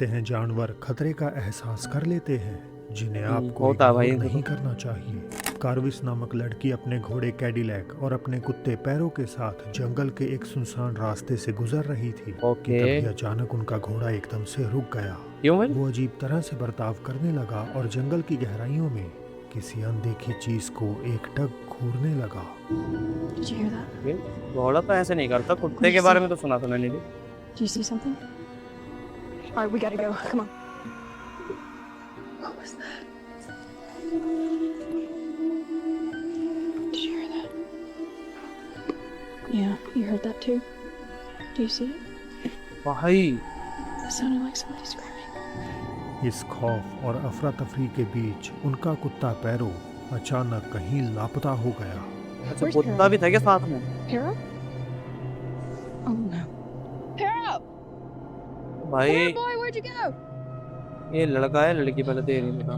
कहते हैं जानवर खतरे का एहसास कर लेते हैं जिन्हें आपको होता है भाई इग्नोर इनको नहीं तो। करना चाहिए। कार्विस नामक लड़की अपने घोड़े कैडिलैक और अपने कुत्ते पैरों के साथ जंगल के एक सुनसान रास्ते से गुजर रही थी कि ओके। तभी अचानक उनका घोड़ा एकदम से रुक गया। क्यों भाई? वो अजीब तरह से बर्ताव करने लगा और जंगल की गहराइयों में किसी अनदेखी चीज को एकटक घूरने लगा। Did you hear that? ये घोड़ा तो ऐसे नहीं करता, कुत्ते What के is बारे it? में तो सुना था मैंने भी। Do you see something? All right, we gotta go. Come on. What was that? Did you hear that? Yeah, you heard that too? Do you see it? भाई It sounded like somebody screaming. इस खौफ और अफरा तफरी के बीच उनका कुत्ता पैरो अचानक कहीं लापता हो गया। अच्छा, Where's कुत्ता Pero? भी था क्या साथ में? Pero? Oh no. Pero! भाई Come on, boy, where'd you go? ये लड़का है लड़की पहले तो ये नहीं पता,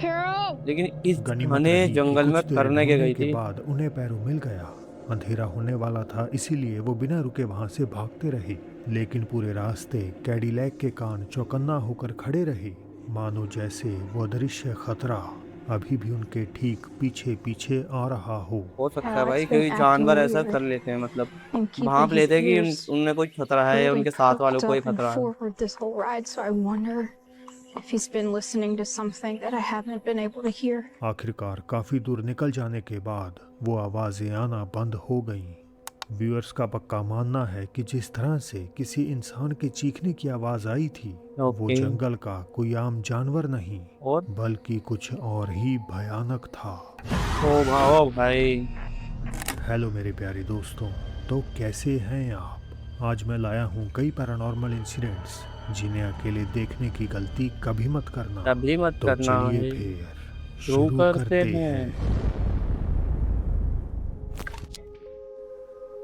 Pero! लेकिन इस गनीमत घने रही कि जंगल में कुछ देर करने के ढूंढने गई के थी। बाद उन्हें पैरो मिल गया। अंधेरा होने वाला था इसीलिए वो बिना रुके वहां से भागते रहे, लेकिन पूरे रास्ते कैडिलैक के कान चौकन्ना होकर खड़े रहे, मानो जैसे वो अदृश्य खतरा अभी भी उनके ठीक पीछे पीछे आ रहा हो सकता है Alex भाई, been क्योंकि acting जानवर ऐसा weird कर लेते हैं, मतलब and keeping भांप his लेते हैं कि ears उनमें कोई खतरा है या really उनके साथ वालों cocked को ही up and खतरा है। forward this whole ride, so I wonder if he's been listening to something that I haven't been able to hear. आखिरकार काफी दूर निकल जाने के बाद वो आवाजें आना बंद हो गईं। व्यूअर्स का पक्का मानना है कि जिस तरह से किसी इंसान के चीखने की आवाज आई थी वो ओके। जंगल का कोई आम जानवर नहीं और बल्कि कुछ और ही भयानक था। ओ भाई हेलो मेरे प्यारे दोस्तों, तो कैसे हैं आप? आज मैं लाया हूँ कई पैरानॉर्मल इंसिडेंट्स जिन्हें अकेले देखने की गलती कभी मत करना। तभी मत तो करना चलिए है। फिर शुरू शुरू करते हैं।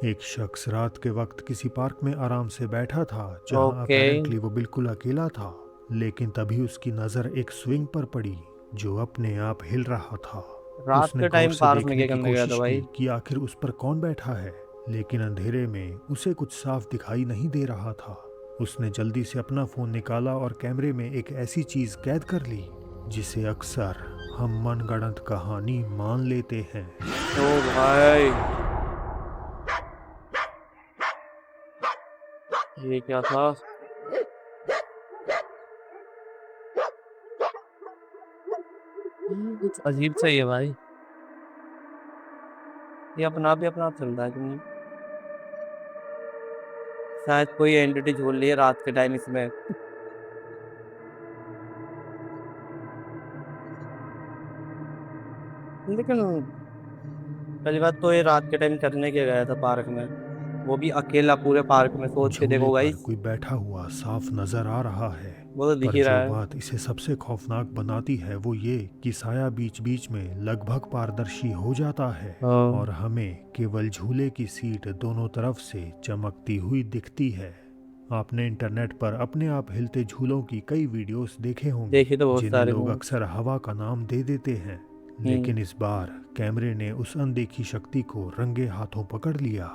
एक शख्स रात के वक्त किसी पार्क में आराम से बैठा था जहां ओके। अपेरेंटली वो बिल्कुल अकेला था, लेकिन तभी उसकी नजर एक स्विंग पर पड़ी जो अपने आप हिल रहा था। रात उसने के गौर टाइम से पार्क में देखने क्या की करने गया था कोशिश भाई? की कि आखिर उस पर कौन बैठा है, लेकिन अंधेरे में उसे कुछ साफ दिखाई नहीं दे रहा था। उसने जल्दी से अपना फोन निकाला और कैमरे में एक ऐसी चीज कैद कर ली जिसे अक्सर हम मनगढ़ंत कहानी मान लेते हैं। ओ भाई ये क्या था? कुछ अजीब सा ही है भाई, ये अपना आप चल रहा है कि नहीं? शायद कोई एंटिटी झूल रही है रात के टाइम इसमें। लेकिन पहली बात तो ये रात के टाइम करने के गया था पार्क में, वो भी अकेला पूरे पार्क में। सोच के झूले देखो पर गाइस, कोई बैठा हुआ साफ नजर आ रहा है, वो तो दिख पर ही जो रहा है। बात इसे सबसे खौफनाक बनाती है वो ये कि साया बीच बीच में लगभग पारदर्शी हो जाता है और हमें केवल झूले की सीट दोनों तरफ से चमकती हुई दिखती है। आपने इंटरनेट पर अपने आप हिलते झूलों की कई वीडियोस देखे होंगे देखे तो बहुत जिन्हें सारे लोग हैं। अक्सर हवा का नाम दे देते हैं, लेकिन इस बार कैमरे ने उस अनदेखी शक्ति को रंगे हाथों पकड़ लिया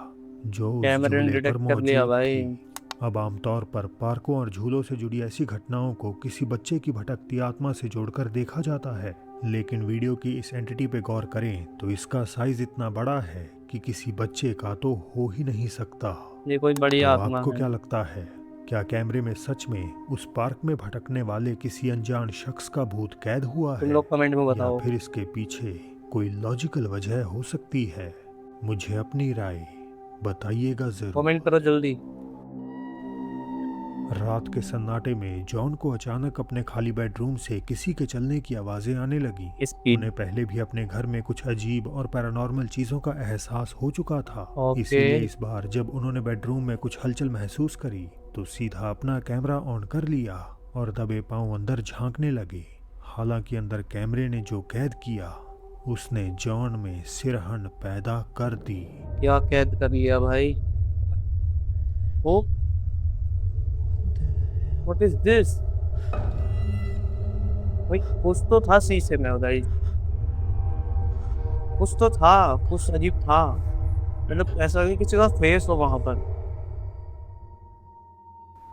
जो उस कैमरे ने झूले पर डिटेक्ट कर लिया मौजूद भाई। थी। अब आमतौर पर पार्कों और झूलों से जुड़ी ऐसी घटनाओं को किसी बच्चे की भटकती आत्मा से जोड़कर देखा जाता है, लेकिन वीडियो की इस एंटिटी पे गौर करें तो इसका साइज इतना बड़ा है कि किसी बच्चे का तो हो ही नहीं सकता। ये कोई बड़ी तो आत्मा आपको है। क्या लगता है, क्या कैमरे में सच में उस पार्क में भटकने वाले किसी अनजान शख्स का भूत कैद हुआ तुम है, लोग कमेंट में या बताओ। फिर इसके पीछे कोई लॉजिकल वजह हो सकती है? मुझे अपनी राय बताइएगा जरूर। कमेंट करो जल्दी। रात के सन्नाटे में जॉन को अचानक अपने खाली बेडरूम से किसी के चलने की आवाजें आने लगी। स्पीड। उन्हें पहले भी अपने घर में कुछ अजीब और पैरानॉर्मल चीजों का एहसास हो चुका था, ओके। इसीलिए इस बार जब उन्होंने बेडरूम में कुछ हलचल महसूस करी तो सीधा अपना कैमरा ऑन कर लिया और दबे पांव अंदर झांकने लगे। हालांकि अंदर कैमरे ने जो कैद किया उसने जॉन में सिरहन पैदा कर दी। क्या कैद कर लिया भाई? Oh what is this? भाई कुछ तो था शीशे में उधर ही, कुछ तो था, कुछ अजीब था। मतलब ऐसा लगे किसी का फेस हो वहां पर।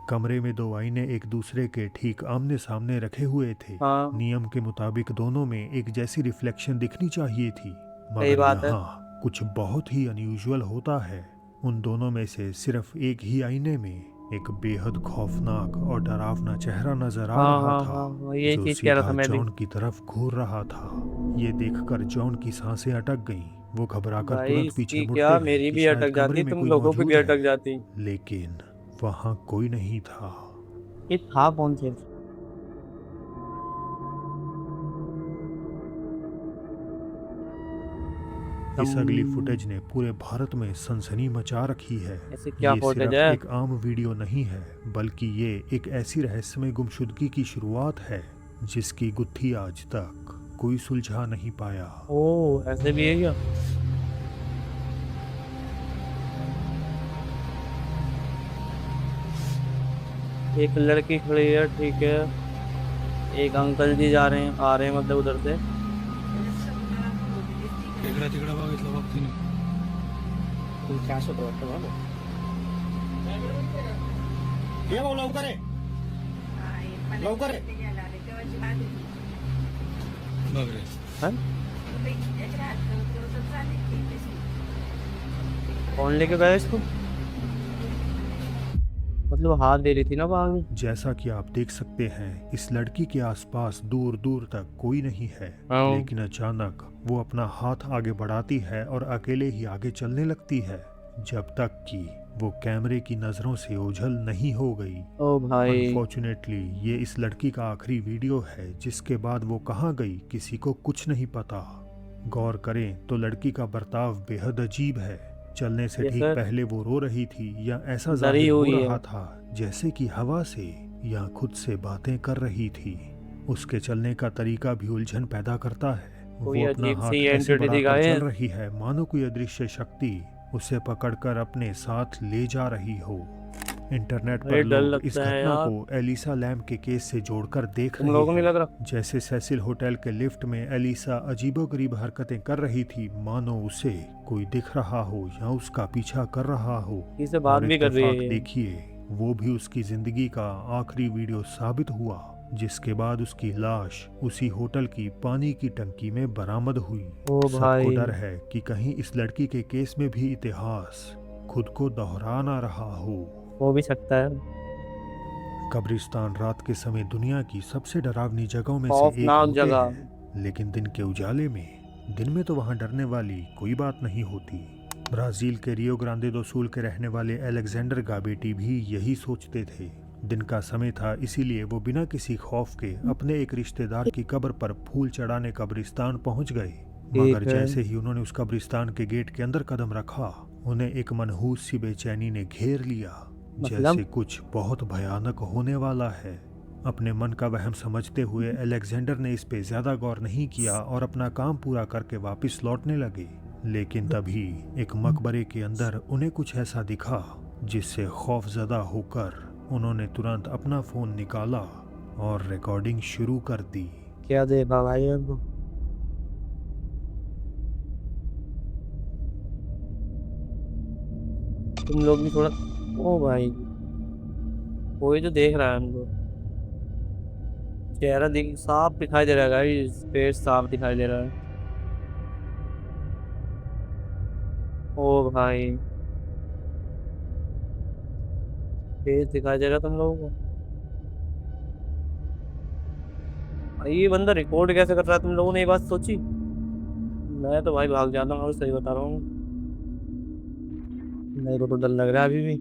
कमरे में दो आईने एक दूसरे के ठीक आमने सामने रखे हुए थे। हाँ नियम के मुताबिक दोनों में एक जैसी रिफ्लेक्शन दिखनी चाहिए थी, सही मगर बात है। यहाँ कुछ बहुत ही अनयूजुअल होता है। उन दोनों में से सिर्फ एक ही आईने में एक बेहद खौफनाक और डरावना चेहरा नजर आ हाँ रहा हाँ था, हाँ हाँ, ये जो चीज कह रहा था सीधा मैं भी। जॉन की तरफ घूर रहा था। ये देखकर जॉन की सांसें अटक गईं। वो घबराकर भाई तुरंत पीछे इसकी मुड़ते क्या हैं मेरी कि भी शायद अटक कमरे जाती, में तुम कोई लोगों की भी मौजूद अटक है, जाती। लेकिन वहां कोई नहीं था। ये था कौन से? इस अगली तुम फुटेज ने पूरे भारत में सनसनी मचा रखी है। ऐसे क्या ये फुटेज सिर्फ है? एक आम वीडियो नहीं है, बल्कि ये एक ऐसी रहस्यमय गुमशुदगी की शुरुआत है जिसकी गुत्थी आज तक कोई सुलझा नहीं पाया। ओ ऐसे भी है क्या? एक लड़की खड़ी है, ठीक है। एक अंकल जी जा रहे हैं, आ रहे हैं मतलब उधर से। तिकडा तिकडा बघितलं बघ तिने ये भाऊ लवकर आहे लवकर आहे बघ रे हैं? कौन लेके गया इसको? मतलब हाथ दे रही थी ना वहां। जैसा कि आप देख सकते हैं, इस लड़की के आसपास दूर दूर तक कोई नहीं है, हाँ। लेकिन अचानक वो अपना हाथ आगे बढ़ाती है और अकेले ही आगे चलने लगती है, जब तक कि वो कैमरे की नजरों से ओझल नहीं हो गई। ओ भाई अनफॉर्चुनेटली ये इस लड़की का आखिरी वीडियो है। जिसके बाद वो कहाँ गई किसी को कुछ नहीं पता। गौर करें तो लड़की का बर्ताव बेहद अजीब है। चलने से Yes, ठीक sir. पहले वो रो रही थी या ऐसा डरी जाहिर हो हुई है। रहा था जैसे कि हवा से या खुद से बातें कर रही थी। उसके चलने का तरीका भी उलझन पैदा करता है। वो कोई अपना अजीब हाथ सी ऐसे एंटिटी बढ़ाकर दिखाए। चल रही है मानो कोई अदृश्य शक्ति उसे पकड़कर अपने साथ ले जा रही हो। इंटरनेट अरे पर डर लोग इस लगता है घटना यार। को एलिसा लैम के केस से जोड़कर देख तुम रहे लोगों को नहीं हैं। लग रहा? जैसे सेसिल होटल के लिफ्ट में एलिसा अजीबोगरीब हरकतें कर रही थी, मानो उसे कोई दिख रहा हो या उसका पीछा कर रहा हो। इससे बात और भी कर रही है इत्तेफाक ये। देखिए, वो भी उसकी जिंदगी का आखिरी वीडियो साबित हुआ, जिसके बाद उसकी लाश उसी होटल की पानी की टंकी में बरामद हुई। ओ सबको भाई। डर है कि कहीं इस लड़की के केस में भी इतिहास खुद को दोहरा ना रहा हो। हो भी सकता है। कब्रिस्तान रात के समय दुनिया की सबसे डरावनी जगहों में से एक खौफनाक होते जगह। हैं, लेकिन दिन के उजाले में दिन में तो वहां डरने वाली कोई बात नहीं होती। ब्राजील के रियो ग्रांडे दो सुल के रहने वाले अलेक्जेंडर गाबेटी भी यही सोचते थे। दिन का समय था, इसीलिए वो बिना किसी खौफ के अपने एक रिश्तेदार की कब्र पर फूल चढ़ाने कब्रिस्तान पहुंच गए। मगर है। जैसे ही उन्होंने उस कब्रिस्तान के गेट के अंदर कदम रखा, उन्हें एक मनहूस सी बेचैनी ने घेर लिया, मतलब? जैसे कुछ बहुत भयानक होने वाला है। अपने मन का वहम समझते हुए अलेक्जेंडर ने इस पे ज्यादा गौर नहीं किया और अपना काम पूरा करके वापस लौटने लगे। लेकिन तभी एक मकबरे के अंदर उन्हें कुछ ऐसा दिखा जिससे खौफजदा होकर उन्होंने तुरंत अपना फोन निकाला और रिकॉर्डिंग शुरू कर दी। क्या देखा भाई हमको? तुम लोग भी थोड़ा। ओ भाई, कोई तो देख रहा है हमको। चेहरा दिख साफ दिखाई दे रहा है गाइस, फेस साफ दिखाई दे रहा है। ओ भाई, फेस दिखाई दे रहा है तुम लोगों को? भाई ये बंदा रिकॉर्ड कैसे कर रहा है? तुम लोगों ने ये बात सोची? मैं तो भाई भाग जाता हूँ, और सही बता रहा हूँ। मेरे को तो डर लग रहा है अभी भी।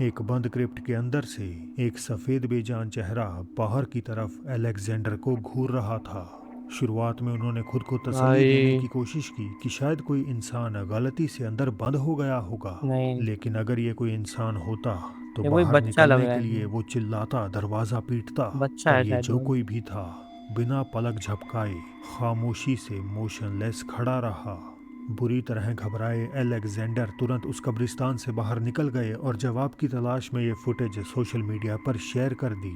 एक बंद क्रिप्ट के अंदर से एक सफेद बेजान चेहरा बाहर की तरफ अलेक्जेंडर को घूर रहा था। शुरुआत में उन्होंने खुद को तसल्ली भाई। देने की कोशिश की कि शायद कोई इंसान गलती से अंदर बंद हो गया होगा, नहीं। लेकिन अगर ये कोई इंसान होता तो ये कोई बाहर बच्चा लग निकलने रहा के है। लिए वो चिल्लाता, दरवाजा पीटता। बच्चा पर है ये शायद जो वो। कोई भी था, बिना पलक झपकाए खामोशी से मोशनलेस खड़ा रहा। बुरी तरह घबराए अलेक्जेंडर तुरंत उस कब्रिस्तान से बाहर निकल गए और जवाब की तलाश में ये फुटेज सोशल मीडिया पर शेयर कर दी।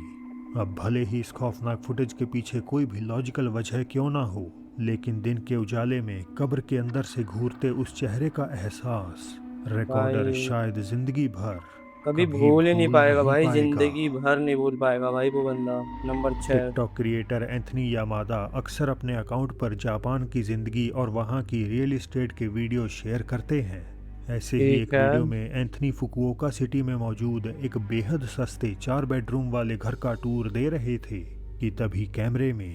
अब भले ही इस खौफनाक फुटेज के पीछे कोई भी लॉजिकल वजह क्यों ना हो, लेकिन दिन के उजाले में कब्र के अंदर से घूरते उस चेहरे का एहसास रिकॉर्डर भाई शायद जिंदगी भर कभी कभी भूल ही नहीं भूल पाएगा नहीं भाई, पाएगा। जिंदगी भर नहीं भूल पाएगा भाई वो बंदा। Number 6। TikTok creator Anthony Yamada अक्सर अपने अकाउंट पर जापान की जिंदगी और वहां की रियल एस्टेट के वीडियो शेयर करते हैं। ऐसे ही एक ठीक है। वीडियो में एंथनी फुकुओका सिटी में मौजूद एक बेहद सस्ते 4 बेडरूम वाले घर का टूर दे रहे थे कि तभी कैमरे में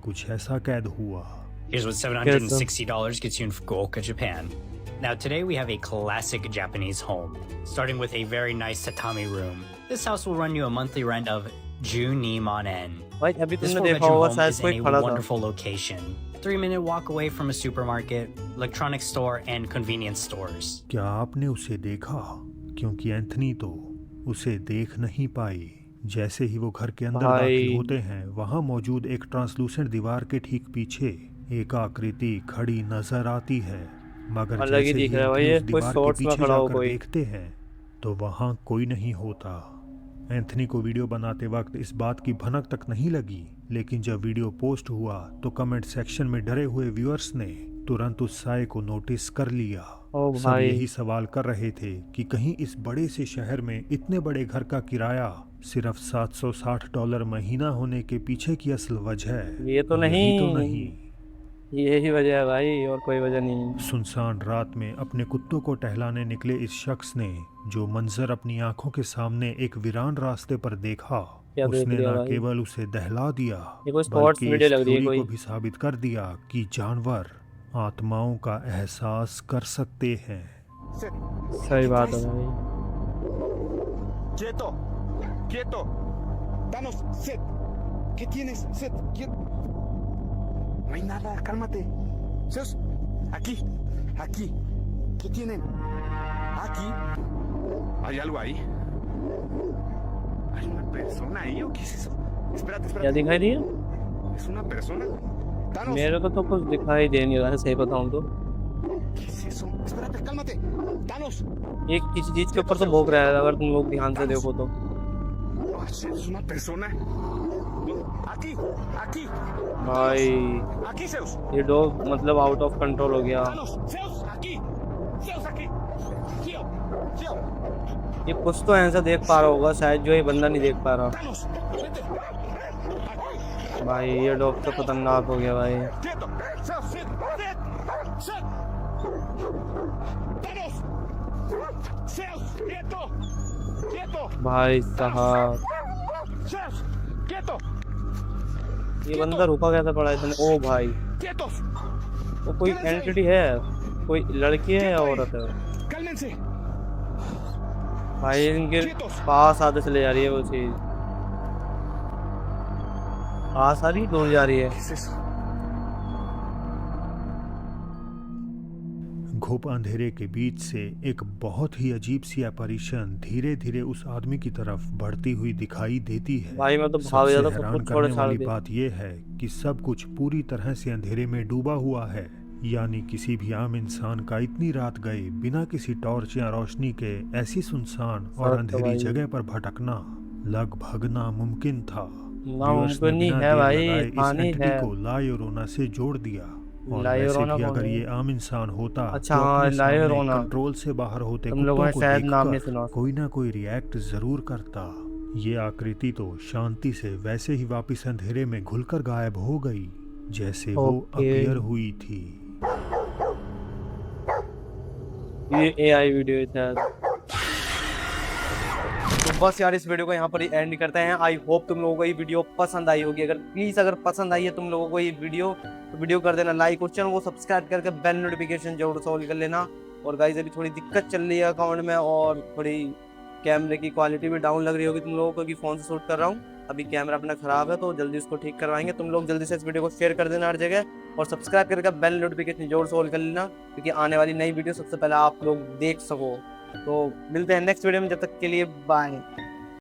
कुछ ऐसा कैद हुआ। Here's what $760 gets you in Fukuoka, Japan. Now today we have a classic Japanese home, starting with a very nice tatami room. This house will run you a monthly rent of $12,000. भाई अभी This तुमने देखा 4-bedroom होगा home शायद is कोई in a खड़ा था। wonderful location. 3-minute walk away from a supermarket, electronics store, and convenience stores. क्या आपने उसे देखा? क्योंकि एंथनी तो उसे देख नहीं पाई। जैसे ही वो घर के अंदर भाई। दाखिल होते हैं, वहां मौजूद एक ट्रांसलूसेंट दीवार के ठीक पीछे एक आकृति खड़ी नजर आती है, मगर अलग ही जैसे दिख ही रहा है भाई, एंथनी ये उस कोई दीवार के शॉर्ट्स में पीछे खड़ा हो जाकर कोई। देखते हैं तो वहां कोई नहीं होता। एंथनी को वीडियो बनाते वक्त इस बात की भनक तक नहीं लगी, लेकिन जब वीडियो पोस्ट हुआ तो कमेंट सेक्शन में डरे हुए व्यूअर्स ने तुरंत उस साए को नोटिस कर लिया। ओ सब भाई। यही सवाल कर रहे थे कि कहीं इस बड़े से शहर में इतने बड़े घर का किराया सिर्फ $760 महीना होने के पीछे की असल वजह ये तो यही नहीं। तो नहीं। यही वजह है भाई, और कोई वजह नहीं। सुनसान रात में अपने कुत्तों को टहलाने निकले इस शख्स ने जो मंजर अपनी आंखों के सामने एक वीरान रास्ते पर देखा, क्या देख उसने लिया न भाई? केवल उसे दहला दिया ये कोई स्पोर्ट्स बल्कि वीडियो इस लग रही है थ्योरी को कोई। भी साबित कर दिया कि जानवर आत्माओं का एहसास कर सकते हैं। सही बात है भाई। Quieto, quieto. Danos, Seth. ¿Qué tienes, Seth? No hay nada, cálmate. Zeus, aquí, aquí. ¿Qué tienen? Aquí. ¿Hay algo ahí? ¿Hay una persona ahí o qué es eso? Espérate, क्या espérate. दिखाई दी है? ¿Es una persona? Danos. मेरे को तो कुछ दिखाई दे नहीं रहा है, सही बताऊं तो। ¿Qué es eso? Espérate, cálmate. Danos. ये किसी चीज के ऊपर तो भोग रहा है, अगर तुम लोग ध्यान से देखो तो। Oh, ¿es una persona? Aquí, aquí. भाई Aquí, Zeus. ये डॉग मतलब आउट ऑफ कंट्रोल हो गया। Danos. Zeus, aquí. Zeus, aquí. Tío, tío. ये कुछ तो ऐसा देख पा रहा होगा शायद, जो ये बंदा नहीं देख पा रहा। Danos. Vete. भाई ये डॉग तो खतरनाक हो गया भाई। Quieto. Zeus, Seth. Seth. Seth. Danos. Zeus, quieto. Quieto. भाई साहब Zeus, quieto. ये बंदा रुका कैसे पड़ा इतने? ओ भाई Quietos. वो कोई एंटिटी है, कोई लड़की है या औरत है? Cálmense. भाई इनके पास आते चले जा रही है वो चीज, पास आ रही दूर जा रही है। ¿Qué es eso? घुप अंधेरे के बीच से एक बहुत ही अजीब सी अपरिशन धीरे धीरे उस आदमी की तरफ बढ़ती हुई दिखाई देती है। भाई मैं तो भाग सबसे जाता, सब हैरान कुछ छोड़ करने छाड़ वाली दे। बात यह है कि सब कुछ पूरी तरह से अंधेरे में डूबा हुआ है, यानी किसी भी आम इंसान का इतनी रात गए बिना किसी टॉर्च या रोशनी के ऐसी सुनसान और तो अंधेरी भाई। जगह पर भटकना लगभग नामुमकिन था। नामुमकिन व्यूअर्स ने ही बिना है देर भाई, लगाए इस पानी एंटिटी है। को ला योरोना से जोड़ दिया। और ला वैसे योरोना भी कौन अगर है? ये आम इंसान होता अच्छा, तो हाँ, अपने ला सामने योरोना। कंट्रोल से बाहर होते तुम लोगों ने कुत्तों को शायद नाम नहीं देखकर सुना। कोई ना कोई रिएक्ट जरूर करता। ये आकृति तो शांति से वैसे ही वापस अंधेरे में घुलकर गायब हो गई जैसे वो ओके। अपीयर हुई थी। ये एआई वीडियो है शायद। तो बस यार इस वीडियो को यहाँ पर ही एंड करते हैं। आई होप तुम लोगों को ये वीडियो पसंद आई होगी। अगर पसंद आई है तुम लोगों को ये वीडियो, तो वीडियो कर देना लाइक और चैनल को सब्सक्राइब करके बेल नोटिफिकेशन जरूर ऑल कर लेना। और गाइस अभी थोड़ी दिक्कत चल रही है अकाउंट में, और थोड़ी कैमरे की क्वालिटी भी डाउन लग रही होगी तुम लोगों को, क्योंकि फ़ोन से शूट कर रहा हूँ। अभी कैमरा अपना ख़राब है, तो जल्दी उसको ठीक करवाएंगे। तुम लोग जल्दी से इस वीडियो को शेयर कर देना हर जगह, और सब्सक्राइब करके बेल नोटिफिकेशन जरूर से ऑल कर लेना, क्योंकि आने वाली नई वीडियो सबसे पहले आप लोग देख सको। तो मिलते हैं नेक्स्ट वीडियो में, जब तक के लिए बाय।